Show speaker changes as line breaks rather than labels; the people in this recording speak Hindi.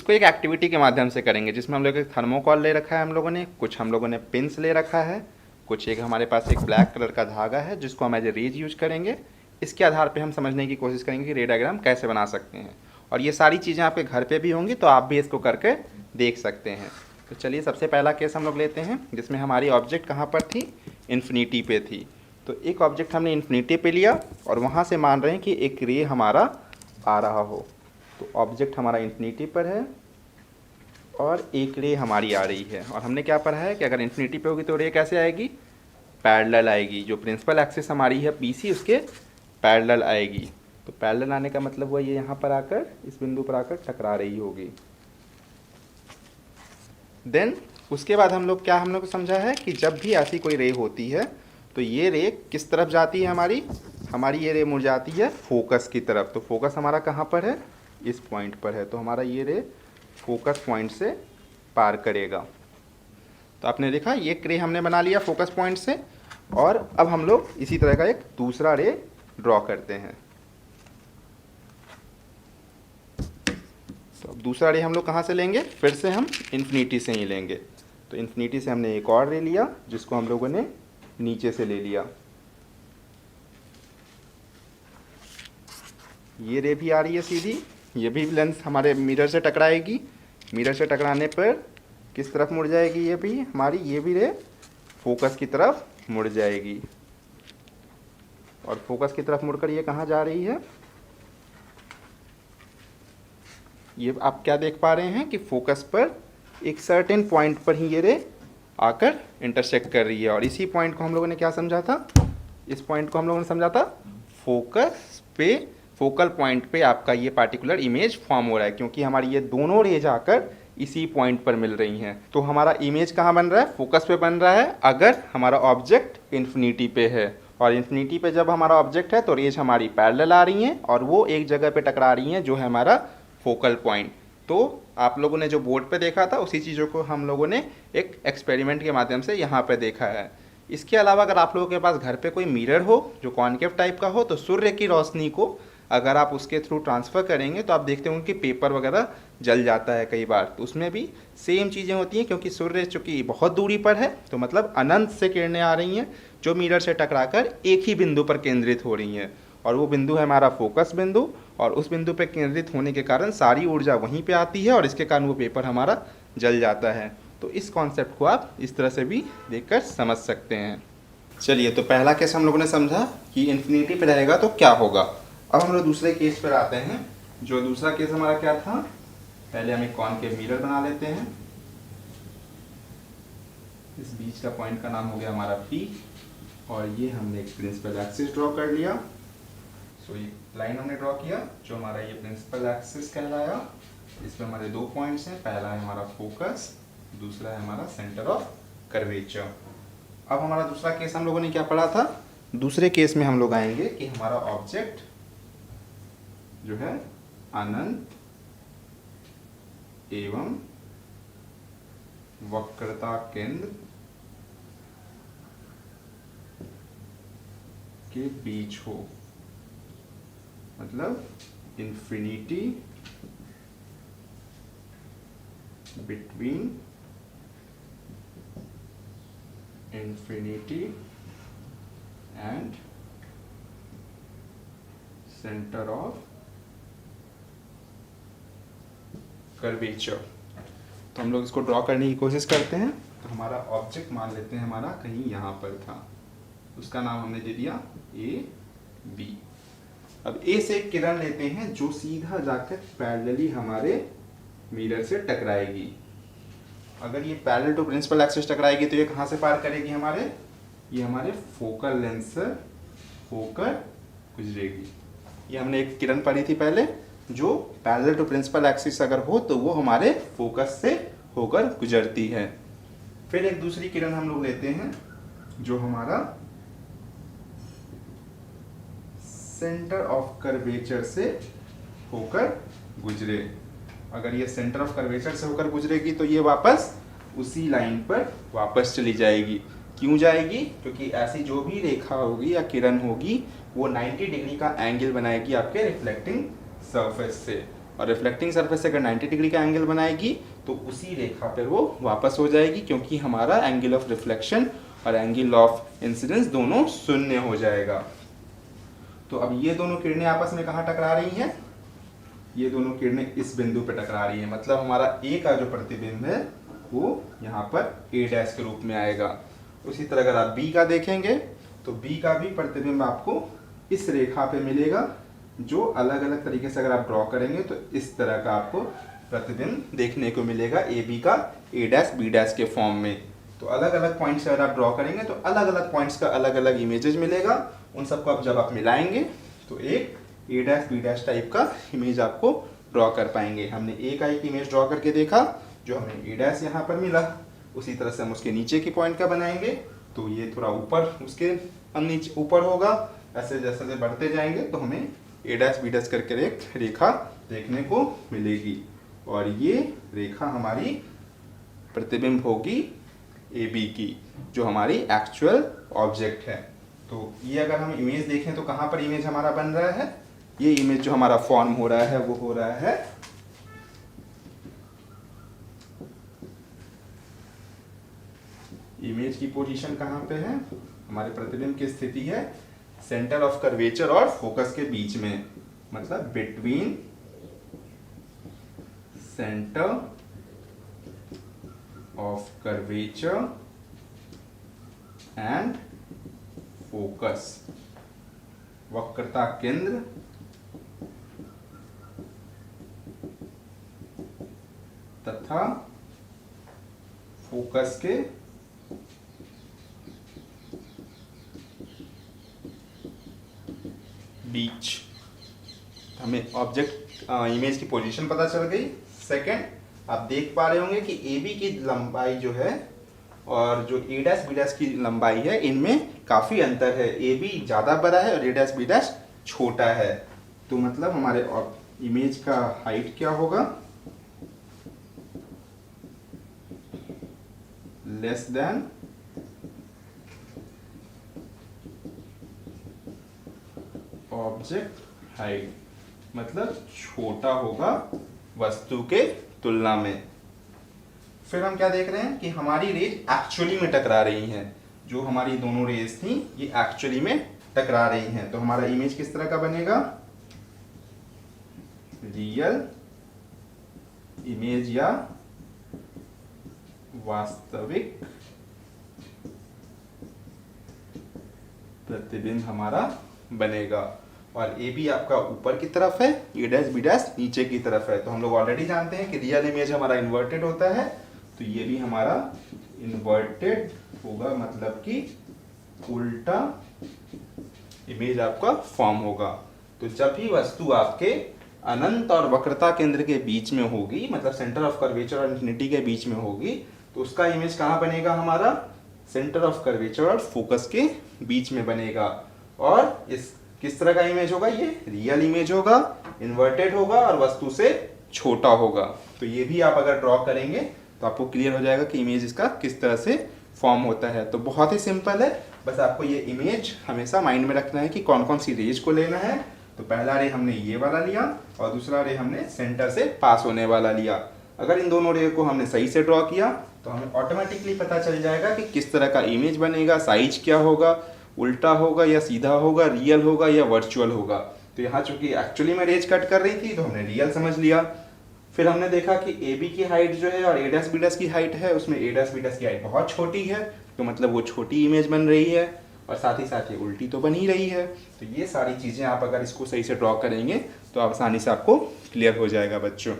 इसको एक एक्टिविटी के माध्यम से करेंगे, जिसमें हम लोग एक थर्मोकॉल ले रखा है हम लोगों ने, कुछ हम लोगों ने पिंस ले रखा है, कुछ एक हमारे पास एक ब्लैक कलर का धागा है जिसको हम एज ए रेज यूज करेंगे। इसके आधार पे हम समझने की कोशिश करेंगे कि रे डायग्राम कैसे बना सकते हैं, और ये सारी चीज़ें आपके घर पे भी होंगी तो आप भी इसको करके देख सकते हैं। तो चलिए सबसे पहला केस हम लोग लेते हैं, जिसमें हमारी ऑब्जेक्ट कहाँ पर थी, इन्फिनिटी पे थी। तो एक ऑब्जेक्ट हमने इन्फिनिटी पे लिया और वहाँ से मान रहे हैं कि एक रे हमारा आ रहा हो। तो ऑब्जेक्ट हमारा इन्फिनिटी पर है और एक रे हमारी आ रही है, और हमने क्या पढ़ा है कि अगर इन्फिनिटी पे होगी तो रे कैसे आएगी, पैरेलल आएगी। जो प्रिंसिपल एक्सिस हमारी है पीसी, उसके पैरेलल आएगी। तो पैरेलल आने का मतलब हुआ ये यहाँ पर आकर इस बिंदु पर आकर टकरा रही होगी। देन उसके बाद हम लोग को समझा है कि जब भी ऐसी कोई रे होती है तो ये रे किस तरफ जाती है, हमारी ये रे मुड़ जाती है फोकस की तरफ। तो फोकस हमारा कहाँ पर है, इस पॉइंट पर है। तो हमारा ये रे फोकस पॉइंट से पार करेगा। तो आपने देखा ये रे हमने बना लिया फोकस पॉइंट से, और अब हम लोग इसी तरह का एक दूसरा रे ड्रॉ करते हैं। तो अब दूसरा रे हम लोग कहाँ से लेंगे, फिर से हम इन्फिनिटी से ही लेंगे। तो इन्फिनिटी से हमने एक और रे लिया जिसको हम लोगों ने नीचे से ले लिया। ये रे भी आ रही है सीधी, ये भी लेंस हमारे मिरर से टकराएगी। मिरर से टकराने पर किस तरफ मुड़ जाएगी, ये भी रे फोकस की तरफ मुड़ जाएगी। और फोकस की तरफ मुड़कर ये कहाँ जा रही है, ये आप क्या देख पा रहे हैं कि फोकस पर एक सर्टेन पॉइंट पर ही ये रे आकर इंटरसेक्ट कर रही है। और इसी पॉइंट को हम लोगों ने क्या समझा था, इस पॉइंट को हम लोगों ने समझा था फोकस पे, फोकल पॉइंट पे आपका ये पार्टिकुलर इमेज फॉर्म हो रहा है, क्योंकि हमारी ये दोनों रेज आकर इसी पॉइंट पर मिल रही हैं। तो हमारा इमेज कहाँ बन रहा है, फोकस पे बन रहा है अगर हमारा ऑब्जेक्ट इन्फिनिटी पे है। और इन्फिनिटी पे जब हमारा ऑब्जेक्ट है तो रेज हमारी पैरेलल आ रही हैं और वो एक जगह पे टकरा रही हैं, जो है हमारा फोकल पॉइंट। तो आप लोगों ने जो बोर्ड पे देखा था उसी चीज़ों को हम लोगों ने एक एक्सपेरिमेंट के माध्यम से यहाँ पे देखा है। इसके अलावा अगर आप लोगों के पास घर पे कोई मिरर हो जो कॉनकेव टाइप का हो, तो सूर्य की रोशनी को अगर आप उसके थ्रू ट्रांसफ़र करेंगे तो आप देखते होंगे कि पेपर वगैरह जल जाता है कई बार। तो उसमें भी सेम चीज़ें होती हैं, क्योंकि सूर्य चूँकि बहुत दूरी पर है तो मतलब अनंत से किरणें आ रही हैं जो मिरर से टकराकर एक ही बिंदु पर केंद्रित हो रही हैं, और वो बिंदु है हमारा फोकस बिंदु। और उस बिंदु पर केंद्रित होने के कारण सारी ऊर्जा वहीं पे आती है और इसके कारण वो पेपर हमारा जल जाता है। तो इस कॉन्सेप्ट को आप इस तरह से भी देखकर समझ सकते हैं। चलिए, तो पहला केस हम लोगों ने समझा कि इन्फिनिटी पे रहेगा तो क्या होगा। अब हम लोग दूसरे केस पर आते हैं। जो दूसरा केस हमारा क्या था, पहले हम एक कॉनकेव मिरर बना लेते हैं। इस बीच का पॉइंट का नाम हो गया हमारा P, और ये हमने एक प्रिंसिपल एक्सिस ड्रॉ कर लिया। सो ये लाइन हमने ड्रॉ किया जो हमारा ये प्रिंसिपल एक्सिस कहलाया। इसमें हमारे दो पॉइंट्स हैं, पहला है हमारा फोकस, दूसरा है हमारा सेंटर ऑफ कर्वेचर। अब हमारा दूसरा केस हम लोगों ने क्या पढ़ा था, दूसरे केस में हम लोग आएंगे कि हमारा ऑब्जेक्ट जो है अनंत एवं वक्रता केंद्र के बीच हो, मतलब infinity between infinity and centre of curvature. तो हम लोग इसको ड्रॉ करने की कोशिश करते हैं। तो हमारा ऑब्जेक्ट मान लेते हैं हमारा कहीं यहाँ पर था, उसका नाम हमने दे दिया AB। अब A से एक किरण लेते हैं जो सीधा जाकर पैरेलली हमारे मिरर से टकराएगी। अगर ये पैरेलल टू प्रिंसिपल एक्सिस टकराएगी तो ये कहाँ से पार करेगी, ये हमारे फोकल लेंस से होकर गुजरेगी। ये हमने एक किरण पढ़ी थी पहले, जो पैरेलल टू प्रिंसिपल एक्सिस अगर हो तो वो हमारे फोकस से होकर गुजरती है। फिर एक दूसरी किरण हम लोग लेते हैं जो हमारा सेंटर ऑफ कर्वेचर से होकर गुजरे। अगर ये सेंटर ऑफ कर्वेचर से होकर गुजरेगी तो ये वापस उसी लाइन पर वापस चली जाएगी। क्यों जाएगी, क्योंकि ऐसी जो भी रेखा होगी या किरण होगी वो 90 डिग्री का एंगल बनाएगी आपके रिफ्लेक्टिंग सरफेस से। और रिफ्लेक्टिंग सरफेस से अगर 90 डिग्री का एंगल बनाएगी तो उसी रेखा पर वो वापस हो जाएगी, क्योंकि हमारा एंगल ऑफ रिफ्लेक्शन और एंगल ऑफ इंसिडेंस दोनों शून्य हो जाएगा। तो अब ये दोनों किरणें आपस में कहाँ टकरा रही हैं? ये दोनों किरणें इस बिंदु पर टकरा रही हैं, मतलब हमारा ए का जो प्रतिबिंब है वो यहाँ पर ए डैश के रूप में आएगा। उसी तरह अगर आप बी का देखेंगे तो बी का भी प्रतिबिंब आपको इस रेखा पे मिलेगा, जो अलग अलग तरीके से अगर आप ड्रॉ करेंगे तो इस तरह का आपको प्रतिबिंब देखने को मिलेगा ए बी का ए डैश बी डैश के फॉर्म में। तो अलग अलग पॉइंट्स अगर आप ड्रॉ करेंगे तो अलग अलग पॉइंट्स का अलग अलग इमेजेस मिलेगा। उन सबको आप जब आप मिलाएंगे तो एक ए डैश बी डैश टाइप का इमेज आपको ड्रॉ कर पाएंगे। हमने ए का एक इमेज ड्रॉ करके देखा, जो हमें ए डैश यहाँ पर मिला। उसी तरह से हम उसके नीचे की पॉइंट का बनाएंगे तो ये थोड़ा ऊपर उसके नीचे ऊपर होगा। ऐसे जैसे जैसे बढ़ते जाएंगे तो हमें ए डैश बी डैश करके एक रेखा देखने को मिलेगी, और ये रेखा हमारी प्रतिबिंब होगी ए बी की, जो हमारी एक्चुअल ऑब्जेक्ट है। तो ये अगर हम इमेज देखें तो कहाँ पर इमेज हमारा बन रहा है? ये इमेज जो हमारा फॉर्म हो रहा है वो हो रहा है इमेज की पोजीशन कहाँ पे है? हमारे प्रतिबिंब की स्थिति है सेंटर ऑफ कर्वेचर और फोकस के बीच में, मतलब between centre of curvature and focus, वक्रता केंद्र तथा फोकस के बीच। हमें ऑब्जेक्ट इमेज की पोजीशन पता चल गई। सेकंड, आप देख पा रहे होंगे कि ए बी की लंबाई जो है और जो ए डैश बी डैश की लंबाई है इनमें काफ़ी अंतर है। ए बी ज़्यादा बड़ा है और ए डैश बी डैश छोटा है। तो मतलब हमारे इमेज का हाइट क्या होगा? लेस देन ऑब्जेक्ट हाइट, मतलब छोटा होगा वस्तु के तुलना में। फिर हम क्या देख रहे हैं कि हमारी रेज एक्चुअली में टकरा रही हैं। जो हमारी दोनों रेज थी ये एक्चुअली में टकरा रही हैं। तो हमारा इमेज किस तरह का बनेगा? रियल इमेज या वास्तविक प्रतिबिंब हमारा बनेगा। और ए बी आपका ऊपर की तरफ है, ए डैश बी डैश नीचे की तरफ है। तो हम लोग ऑलरेडी जानते हैं कि रियल इमेज हमारा इन्वर्टेड होता है, तो ये भी हमारा इन्वर्टेड होगा, मतलब कि उल्टा इमेज आपका फॉर्म होगा। तो जब भी वस्तु आपके अनंत और वक्रता केंद्र के बीच में होगी, मतलब सेंटर ऑफ कर्वेचर और इन्फिनिटी के बीच में होगी, तो उसका इमेज कहाँ बनेगा? हमारा सेंटर ऑफ कर्वेचर और फोकस के बीच में बनेगा। और इस किस तरह का इमेज होगा? ये रियल इमेज होगा, इन्वर्टेड होगा और वस्तु से छोटा होगा। तो ये भी आप अगर ड्रॉ करेंगे तो आपको क्लियर हो जाएगा कि इमेज इसका किस तरह से फॉर्म होता है। तो बहुत ही सिंपल है, बस आपको ये इमेज हमेशा माइंड में रखना है कि कौन कौन सी रेज को लेना है। तो पहला रे हमने ये वाला लिया और दूसरा रे हमने सेंटर से पास होने वाला लिया। अगर इन दोनों रे को हमने सही से ड्रॉ किया तो हमें ऑटोमेटिकली पता चल जाएगा कि किस तरह का इमेज बनेगा, साइज क्या होगा, उल्टा होगा या सीधा होगा, रियल होगा या वर्चुअल होगा। तो यहाँ चूंकि एक्चुअली में रेज कट कर रही थी तो हमने रियल समझ लिया। फिर हमने देखा कि ए बी की हाइट जो है और ए डैश बी डैश की हाइट है, उसमें ए डैश बी डैश की हाइट बहुत छोटी है, तो मतलब वो छोटी इमेज बन रही है और साथ ही साथ ये उल्टी तो बन ही रही है। तो ये सारी चीज़ें आप अगर इसको सही से ड्रॉ करेंगे तो आसानी से आपको क्लियर हो जाएगा बच्चों।